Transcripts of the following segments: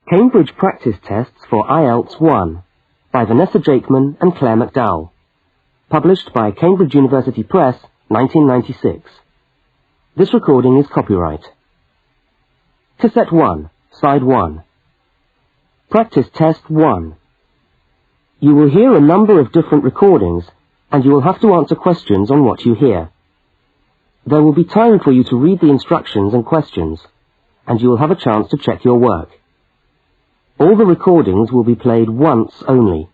Cambridge Practice Tests for IELTS 1 by Vanessa Jakeman and Claire McDowell. Published by Cambridge University Press, 1996. This recording is copyright. Cassette 1, Side 1. Practice Test 1. You will hear a number of different recordings, and you will have to answer questions on what you hear. There will be time for you to read the instructions and questions, and you will have a chance to check your work. All the recordings will be played once only.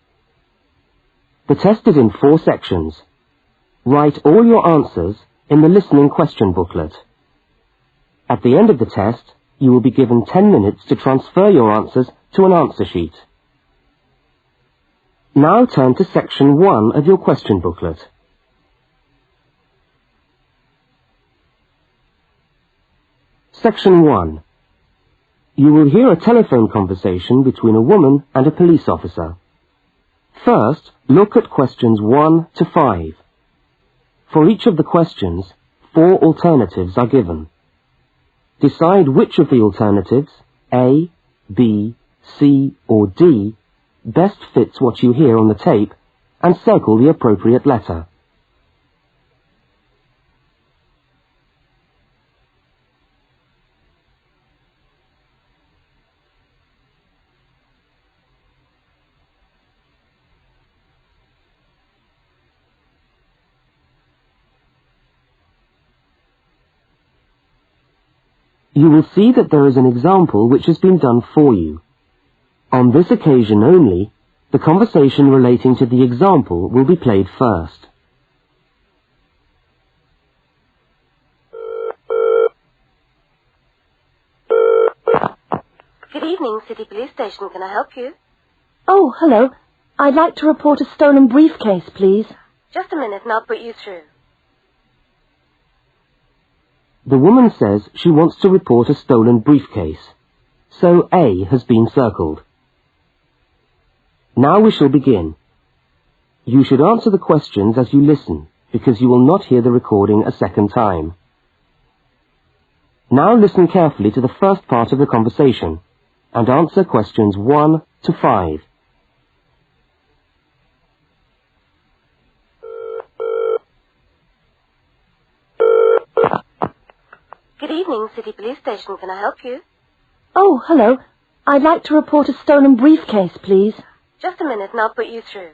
The test is in 4 sections. Write all your answers in the listening question booklet. At the end of the test, you will be given 10 minutes to transfer your answers to an answer sheet. Now turn to section 1 of your question booklet. Section 1. You will hear a telephone conversation between a woman and a police officer. First, look at questions 1 to 5. For each of the questions, 4 alternatives are given. Decide which of the alternatives, A, B, C, or D, best fits what you hear on the tape, and circle the appropriate letter. You will see that there is an example which has been done for you. On this occasion only, the conversation relating to the example will be played first. Good evening, City Police Station. Can I help you? Oh, hello. I'd like to report a stolen briefcase, please. Just a minute and I'll put you through. The woman says she wants to report a stolen briefcase, so A has been circled. Now we shall begin. You should answer the questions as you listen, because you will not hear the recording a second time. Now listen carefully to the first part of the conversation, and answer questions 1 to 5. Good evening, City Police Station. Can I help you? Oh, hello. I'd like to report a stolen briefcase, please. Just a minute and I'll put you through.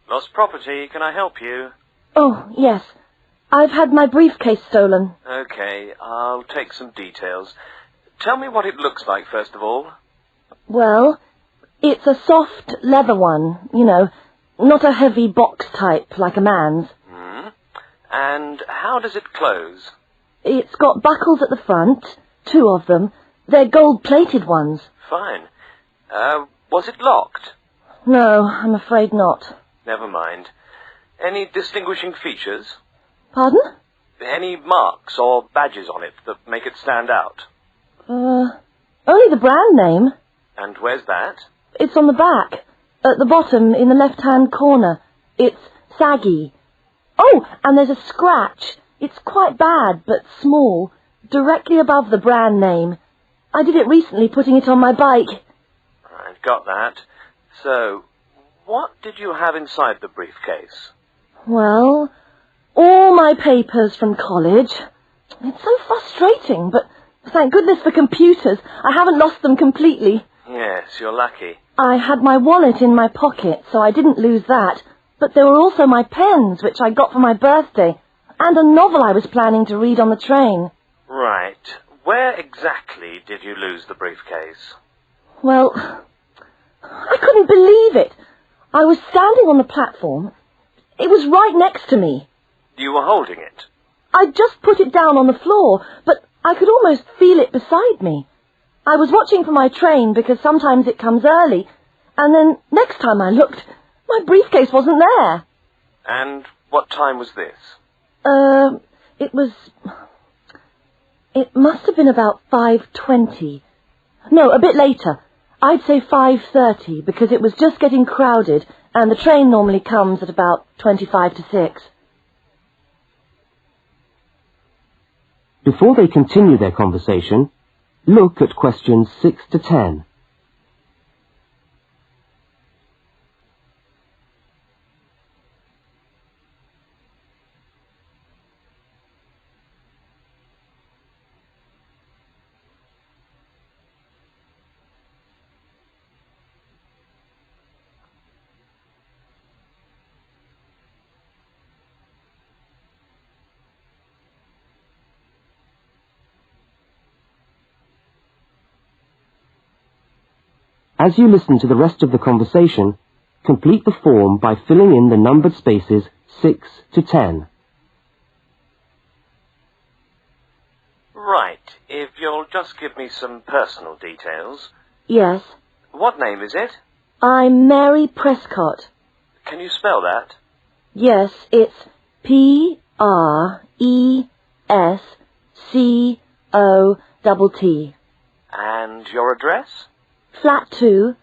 Lost property, can I help you? Oh, yes. I've had my briefcase stolen. Okay, I'll take some details. Tell me what it looks like, first of all. Well, it's a soft leather one, you know, not a heavy box type like a man's. And how does it close? It's got buckles at the front, 2 of them. They're gold-plated ones. Fine. Was it locked? No, I'm afraid not. Never mind. Any distinguishing features? Pardon? Any marks or badges on it that make it stand out? Only the brand name. And where's that? It's on the back, at the bottom in the left-hand corner. It's saggy. Oh, and there's a scratch. It's quite bad, but small, directly above the brand name. I did it recently, putting it on my bike. Right, got that. So, what did you have inside the briefcase? Well, all my papers from college. It's so frustrating, but thank goodness for computers. I haven't lost them completely. Yes, you're lucky. I had my wallet in my pocket, so I didn't lose that. But there were also my pens, which I got for my birthday, and a novel I was planning to read on the train. Right. Where exactly did you lose the briefcase? Well, I couldn't believe it. I was standing on the platform. It was right next to me. You were holding it? I'd just put it down on the floor, but I could almost feel it beside me. I was watching for my train because sometimes it comes early, and then next time I looked, my briefcase wasn't there. And what time was this? It must have been about 5:20. No, a bit later. I'd say 5:30 because it was just getting crowded and the train normally comes at about 25 to 6. Before they continue their conversation, look at questions 6 to 10. As you listen to the rest of the conversation, complete the form by filling in the numbered spaces 6 to 10. Right. If you'll just give me some personal details. Yes. What name is it? I'm Mary Prescott. Can you spell that? Yes, it's Prescott. And your address? Flat 2,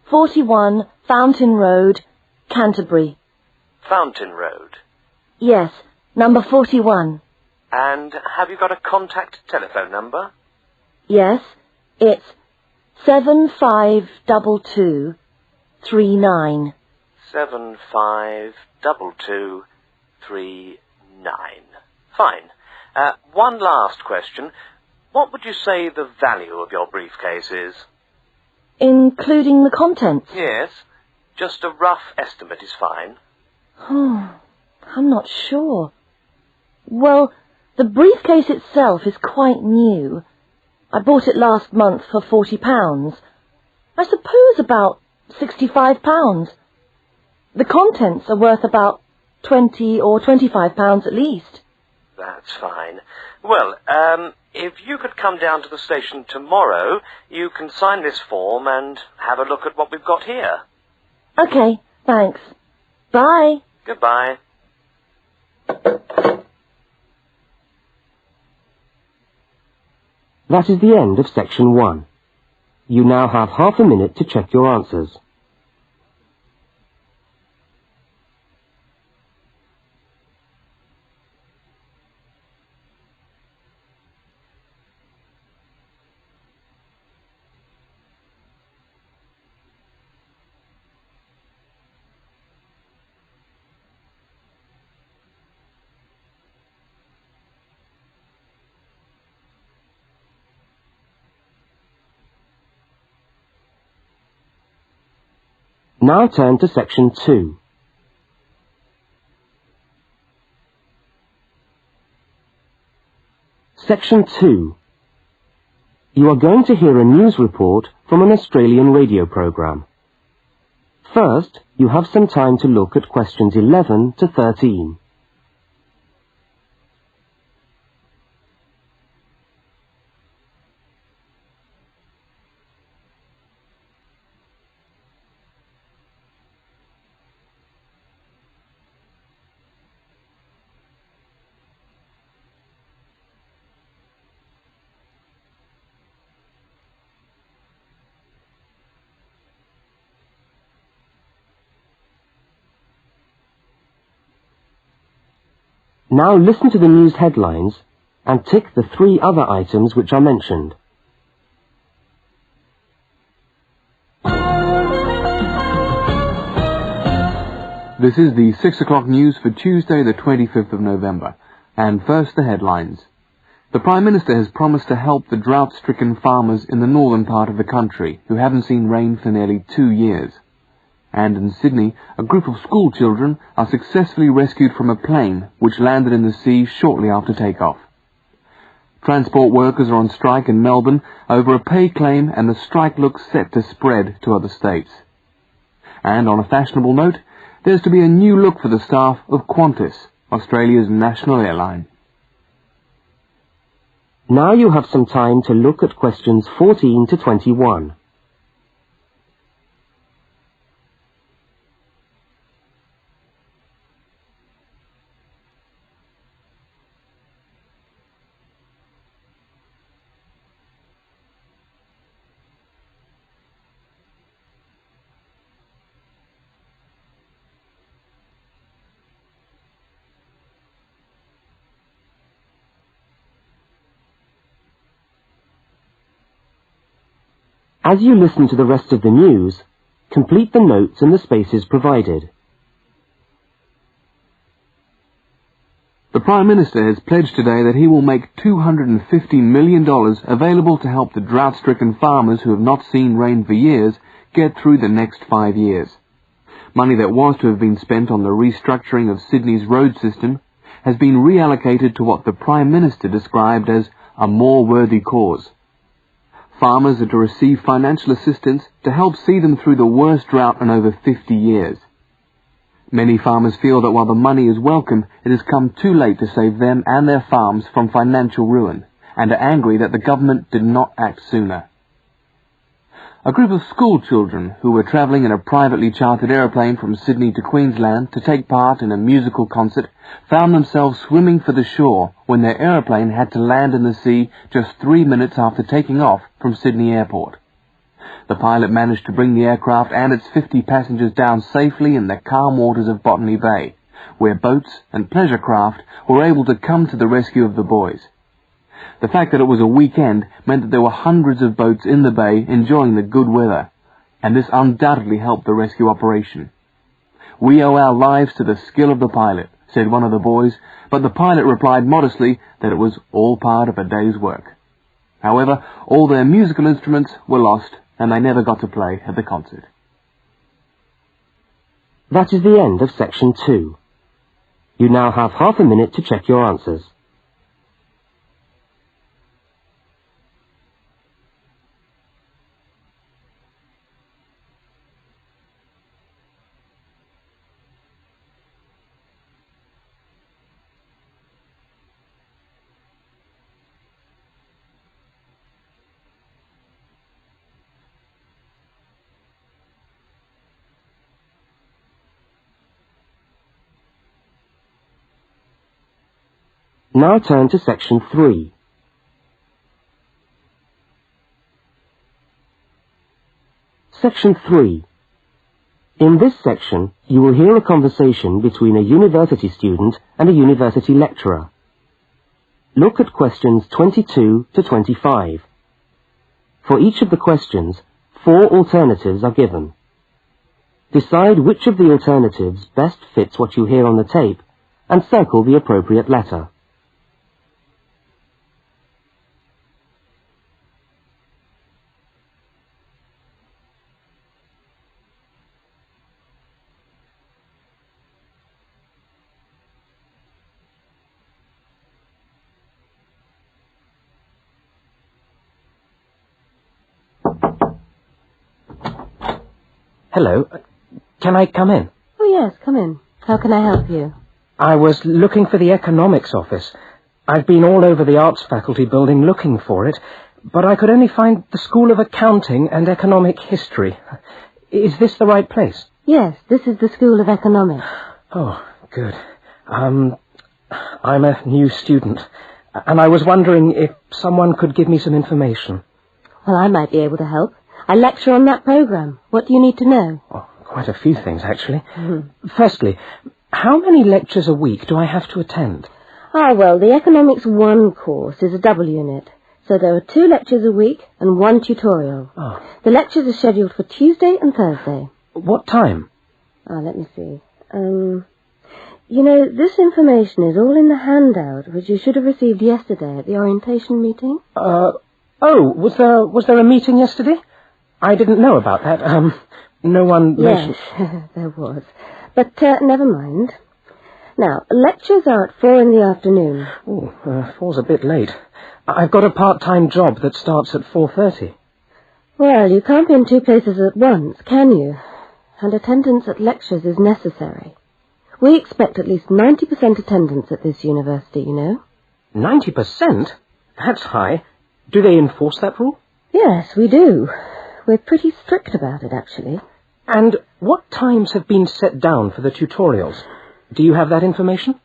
41 Fountain Road, Canterbury. Fountain Road. Yes, number 41. And have you got a contact telephone number? Yes, it's 752239. 752239. Fine. One last question. What would you say the value of your briefcase is? Including the contents? Yes. Just a rough estimate is fine. Oh, I'm not sure. Well, the briefcase itself is quite new. I bought it last month for £40. I suppose about £65. The contents are worth about £20 or £25 at least. That's fine. Well, if you could come down to the station tomorrow, you can sign this form and have a look at what we've got here. Okay, thanks. Bye. Goodbye. That is the end of section 1. You now have half a minute to check your answers. Now turn to section 2. Section 2. You are going to hear a news report from an Australian radio program. First, you have some time to look at questions 11 to 13. Now listen to the news headlines and tick the 3 other items which are mentioned. This is the 6 o'clock news for Tuesday the 25th of November. And first the headlines. The Prime Minister has promised to help the drought-stricken farmers in the northern part of the country who haven't seen rain for nearly 2 years. And in Sydney, a group of school children are successfully rescued from a plane which landed in the sea shortly after takeoff. Transport workers are on strike in Melbourne over a pay claim, and the strike looks set to spread to other states. And on a fashionable note, there's to be a new look for the staff of Qantas, Australia's national airline. Now you have some time to look at questions 14 to 21. As you listen to the rest of the news, complete the notes in the spaces provided. The Prime Minister has pledged today that he will make $250 million available to help the drought-stricken farmers who have not seen rain for years get through the next 5 years. Money that was to have been spent on the restructuring of Sydney's road system has been reallocated to what the Prime Minister described as a more worthy cause. Farmers are to receive financial assistance to help see them through the worst drought in over 50 years. Many farmers feel that while the money is welcome, it has come too late to save them and their farms from financial ruin, and are angry that the government did not act sooner. A group of school children who were travelling in a privately chartered aeroplane from Sydney to Queensland to take part in a musical concert found themselves swimming for the shore when their aeroplane had to land in the sea just 3 minutes after taking off from Sydney Airport. The pilot managed to bring the aircraft and its 50 passengers down safely in the calm waters of Botany Bay, where boats and pleasure craft were able to come to the rescue of the boys. The fact that it was a weekend meant that there were hundreds of boats in the bay enjoying the good weather, and this undoubtedly helped the rescue operation. "We owe our lives to the skill of the pilot," said one of the boys, but the pilot replied modestly that it was all part of a day's work. However, all their musical instruments were lost, and they never got to play at the concert. That is the end of section 2. You now have half a minute to check your answers. Now turn to section 3. Section 3. In this section, you will hear a conversation between a university student and a university lecturer. Look at questions 22 to 25. For each of the questions, 4 alternatives are given. Decide which of the alternatives best fits what you hear on the tape and circle the appropriate letter. Hello. Can I come in? Oh, yes, come in. How can I help you? I was looking for the economics office. I've been all over the arts faculty building looking for it, but I could only find the School of Accounting and Economic History. Is this the right place? Yes, this is the School of Economics. Oh, good. I'm a new student, and I was wondering if someone could give me some information. Well, I might be able to help. I lecture on that program. What do you need to know? Oh, quite a few things, actually. Firstly, how many lectures a week do I have to attend? Well, the Economics 1 course is a double unit. So there are 2 lectures a week and 1 tutorial. Oh. The lectures are scheduled for Tuesday and Thursday. What time? Let me see. This information is all in the handout, which you should have received yesterday at the orientation meeting. Was there a meeting yesterday? I didn't know about that. No one mentioned... Yes, there was. But never mind. Now, lectures are at 4 in the afternoon. Oh, 4's a bit late. I've got a part-time job that starts at 4:30. Well, you can't be in 2 places at once, can you? And attendance at lectures is necessary. We expect at least 90% attendance at this university, you know. 90%? That's high. Do they enforce that rule? Yes, we do. We're pretty strict about it, actually. And what times have been set down for the tutorials? Do you have that information?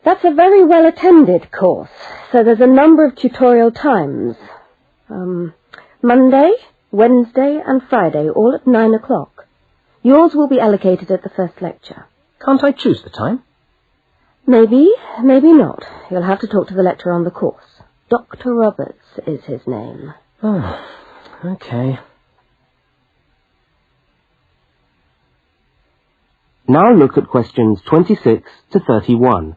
That's a very well-attended course, so there's a number of tutorial times. Monday, Wednesday, and Friday, all at 9 o'clock. Yours will be allocated at the first lecture. Can't I choose the time? Maybe, maybe not. You'll have to talk to the lecturer on the course. Dr. Roberts is his name. Oh, okay. Now look at questions 26 to 31.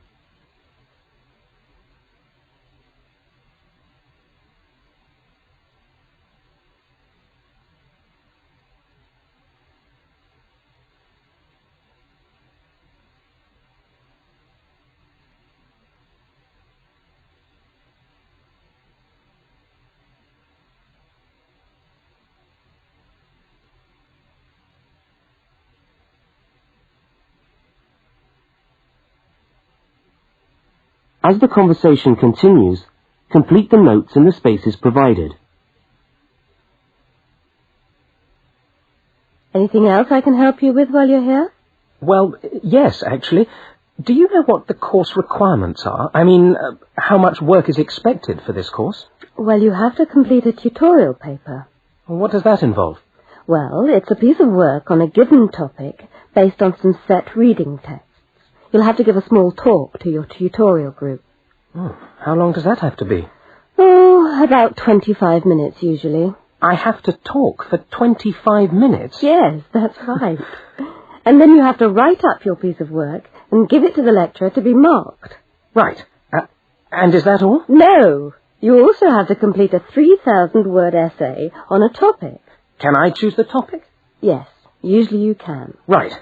As the conversation continues, complete the notes in the spaces provided. Anything else I can help you with while you're here? Well, yes, actually. Do you know what the course requirements are? I mean, how much work is expected for this course? Well, you have to complete a tutorial paper. What does that involve? Well, it's a piece of work on a given topic based on some set reading texts. You'll have to give a small talk to your tutorial group. Oh, how long does that have to be? Oh, about 25 minutes usually. I have to talk for 25 minutes? Yes, that's right. And then you have to write up your piece of work and give it to the lecturer to be marked. Right. And is that all? No. You also have to complete a 3,000-word essay on a topic. Can I choose the topic? Yes, usually you can. Right.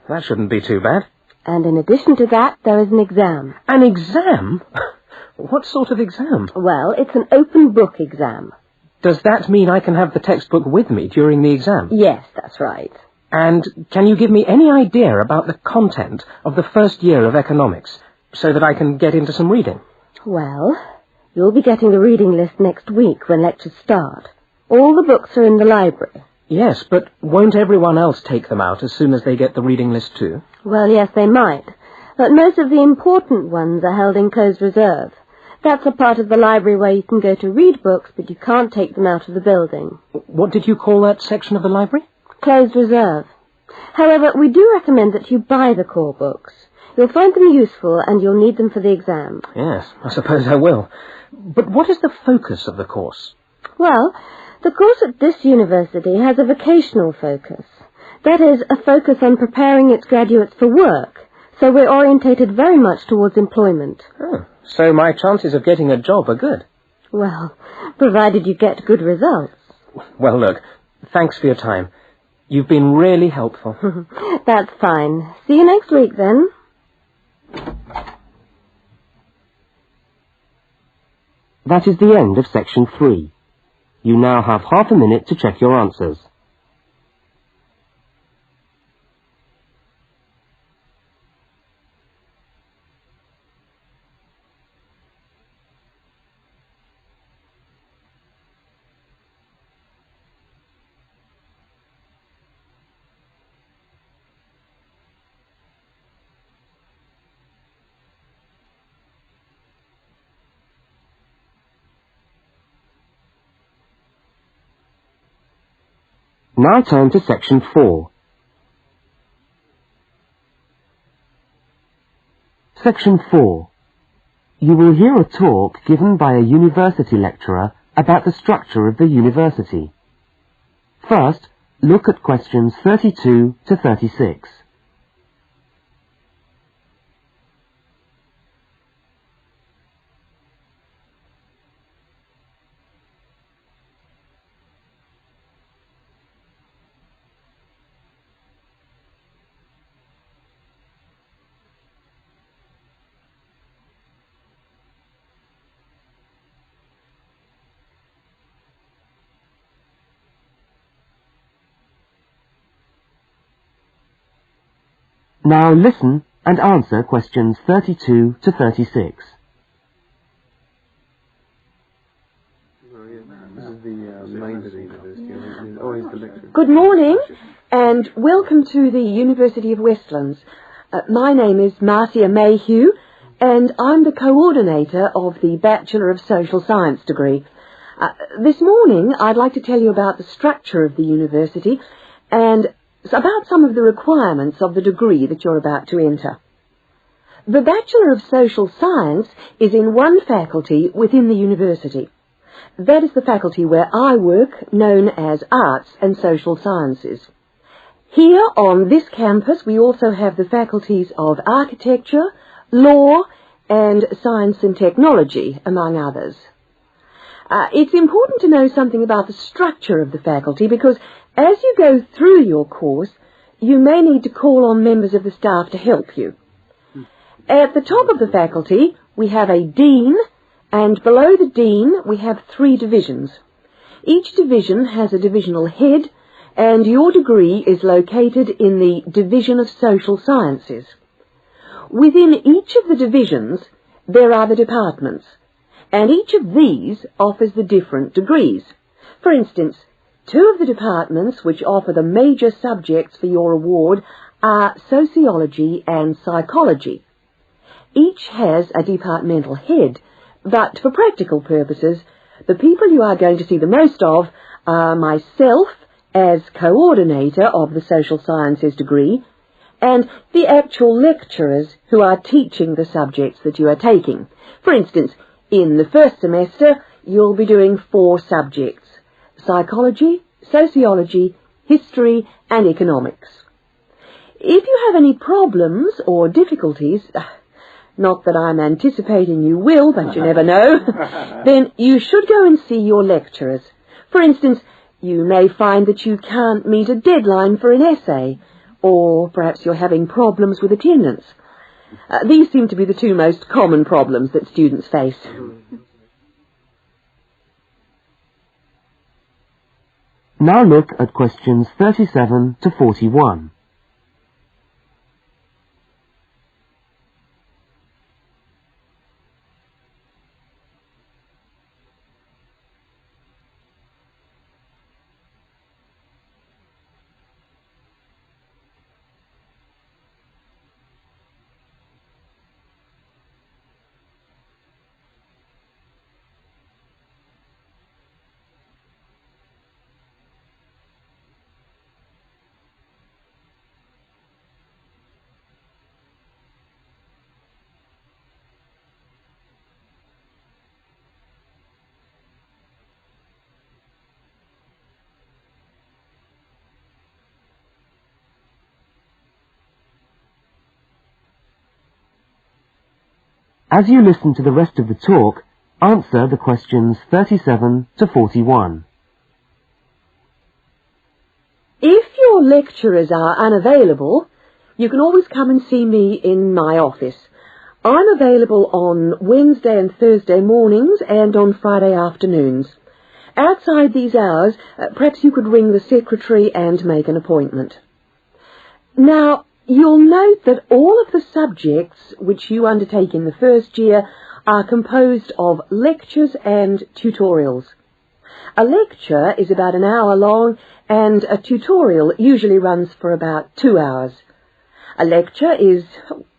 That shouldn't be too bad. And in addition to that, there is an exam. An exam? What sort of exam? Well, it's an open book exam. Does that mean I can have the textbook with me during the exam? Yes, that's right. And can you give me any idea about the content of the first year of economics, so that I can get into some reading? Well, you'll be getting the reading list next week when lectures start. All the books are in the library. Yes, but won't everyone else take them out as soon as they get the reading list too? Well, yes, they might. But most of the important ones are held in closed reserve. That's a part of the library where you can go to read books, but you can't take them out of the building. What did you call that section of the library? Closed reserve. However, we do recommend that you buy the core books. You'll find them useful and you'll need them for the exam. Yes, I suppose I will. But what is the focus of the course? Well, the course at this university has a vocational focus. That is, a focus on preparing its graduates for work. So we're orientated very much towards employment. Oh, so my chances of getting a job are good. Well, provided you get good results. Well, look, thanks for your time. You've been really helpful. That's fine. See you next week, then. That is the end of section 3. You now have half a minute to check your answers. Now turn to section 4. Section 4. You will hear a talk given by a university lecturer about the structure of the university. First, look at questions 32 to 36. Now listen and answer questions 32 to 36. Good morning, and welcome to the University of Westlands. My name is Marcia Mayhew, and I'm the coordinator of the Bachelor of Social Science degree. This morning, I'd like to tell you about the structure of the university and about some of the requirements of the degree that you're about to enter. The Bachelor of Social Science is in one faculty within the university. That is the faculty where I work, known as Arts and Social Sciences. Here on this campus we also have the faculties of architecture, law and science and technology, among others. It's important to know something about the structure of the faculty because as you go through your course, you may need to call on members of the staff to help you. At the top of the faculty, we have a dean, and below the dean, we have 3 divisions. Each division has a divisional head, and your degree is located in the Division of Social Sciences. Within each of the divisions, there are the departments, and each of these offers the different degrees. For instance, 2 of the departments which offer the major subjects for your award are sociology and psychology. Each has a departmental head, but for practical purposes, the people you are going to see the most of are myself as coordinator of the social sciences degree, and the actual lecturers who are teaching the subjects that you are taking. For instance, in the first semester, you'll be doing 4 subjects: psychology, sociology, history, and economics. If you have any problems or difficulties, not that I'm anticipating you will, but you never know, then you should go and see your lecturers. For instance, you may find that you can't meet a deadline for an essay, or perhaps you're having problems with attendance. These seem to be the 2 most common problems that students face. Now look at questions 37 to 41. As you listen to the rest of the talk, answer the questions 37 to 41. If your lecturers are unavailable, you can always come and see me in my office. I'm available on Wednesday and Thursday mornings and on Friday afternoons. Outside these hours, perhaps you could ring the secretary and make an appointment. Now, you'll note that all of the subjects which you undertake in the first year are composed of lectures and tutorials. A lecture is about an hour long, and a tutorial usually runs for about 2 hours. A lecture is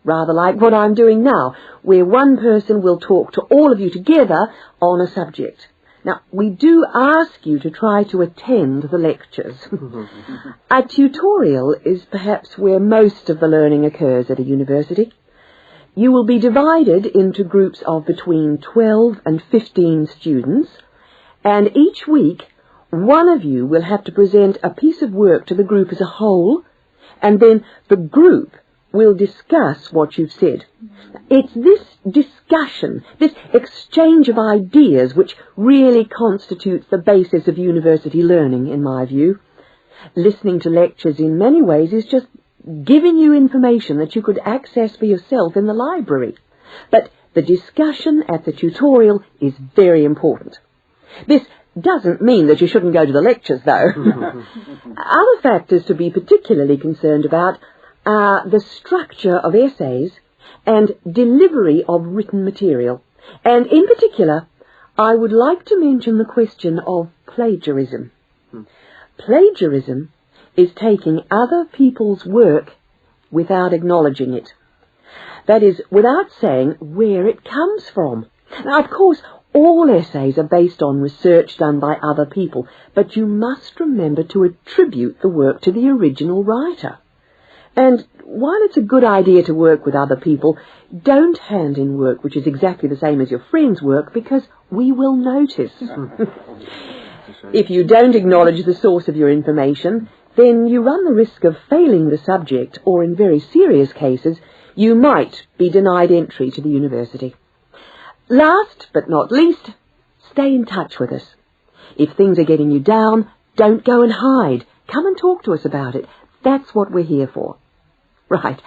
rather like what I'm doing now, where one person will talk to all of you together on a subject. Now, we do ask you to try to attend the lectures. A tutorial is perhaps where most of the learning occurs at a university. You will be divided into groups of between 12 and 15 students, and each week one of you will have to present a piece of work to the group as a whole, and then the group will discuss what you've said. It's this discussion, this exchange of ideas, which really constitutes the basis of university learning, in my view. Listening to lectures in many ways is just giving you information that you could access for yourself in the library. But the discussion at the tutorial is very important. This doesn't mean that you shouldn't go to the lectures, though. Other factors to be particularly concerned about are the structure of essays and delivery of written material. And in particular, I would like to mention the question of plagiarism. Plagiarism is taking other people's work without acknowledging it. That is, without saying where it comes from. Now, of course, all essays are based on research done by other people, but you must remember to attribute the work to the original writer. And while it's a good idea to work with other people, don't hand in work which is exactly the same as your friend's work, because we will notice. If you don't acknowledge the source of your information, then you run the risk of failing the subject, or in very serious cases, you might be denied entry to the university. Last but not least, stay in touch with us. If things are getting you down, don't go and hide. Come and talk to us about it. That's what we're here for. Right.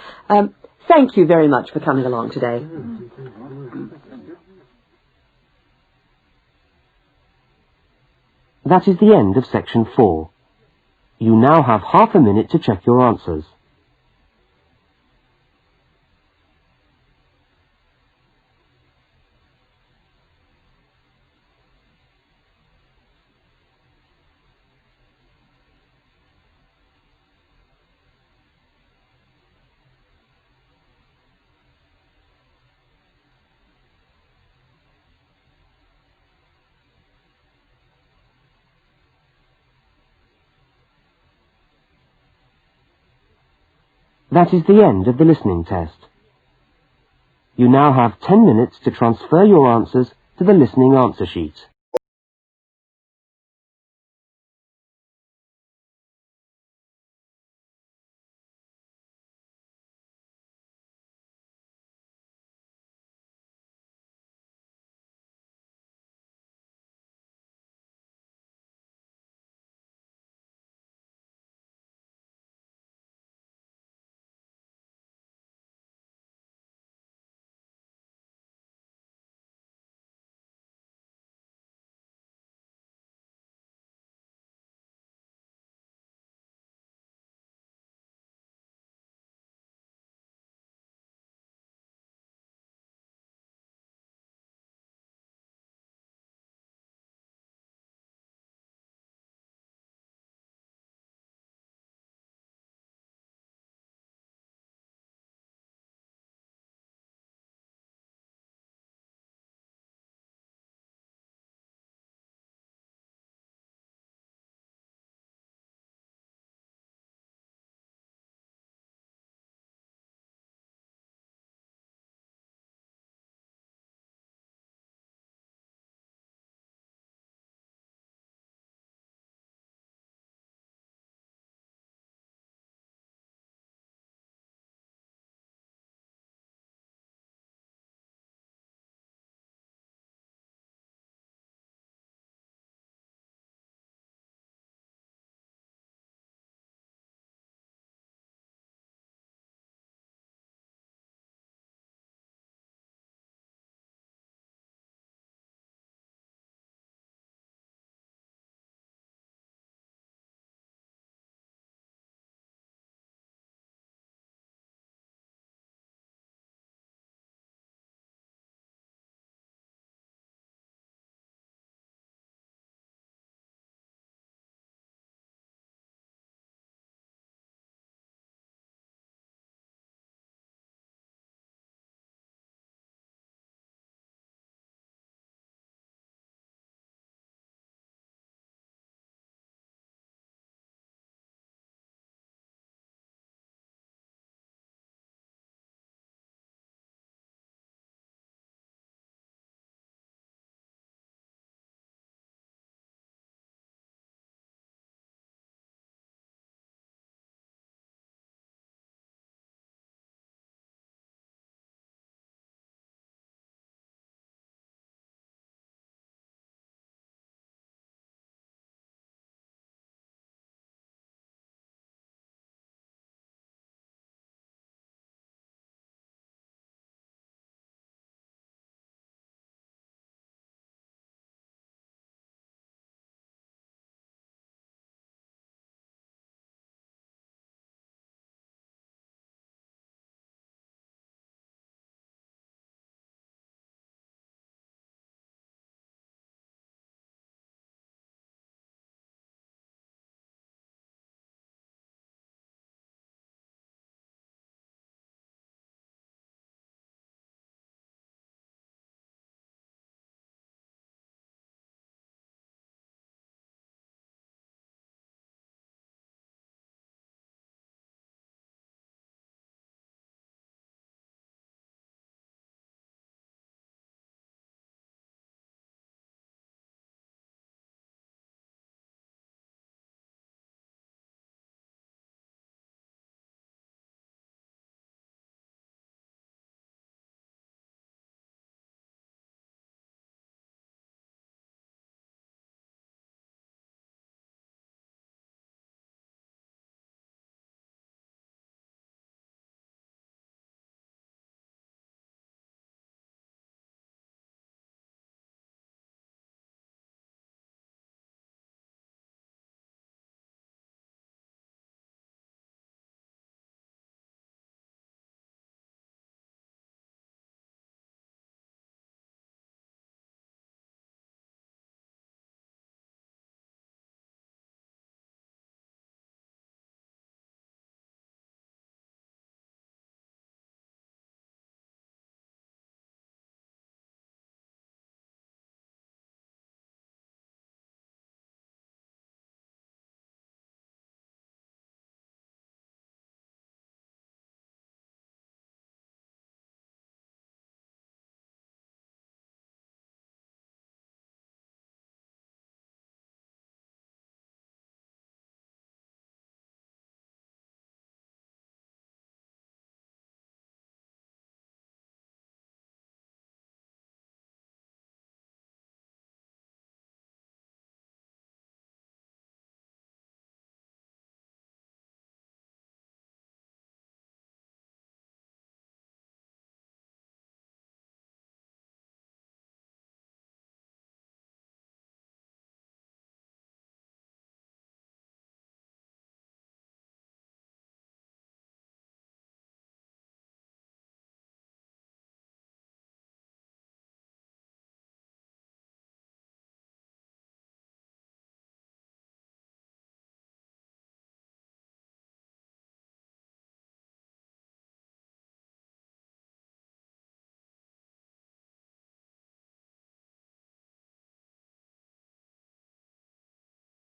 Thank you very much for coming along today. That is the end of section 4. You now have half a minute to check your answers. That is the end of the listening test. You now have 10 minutes to transfer your answers to the listening answer sheet.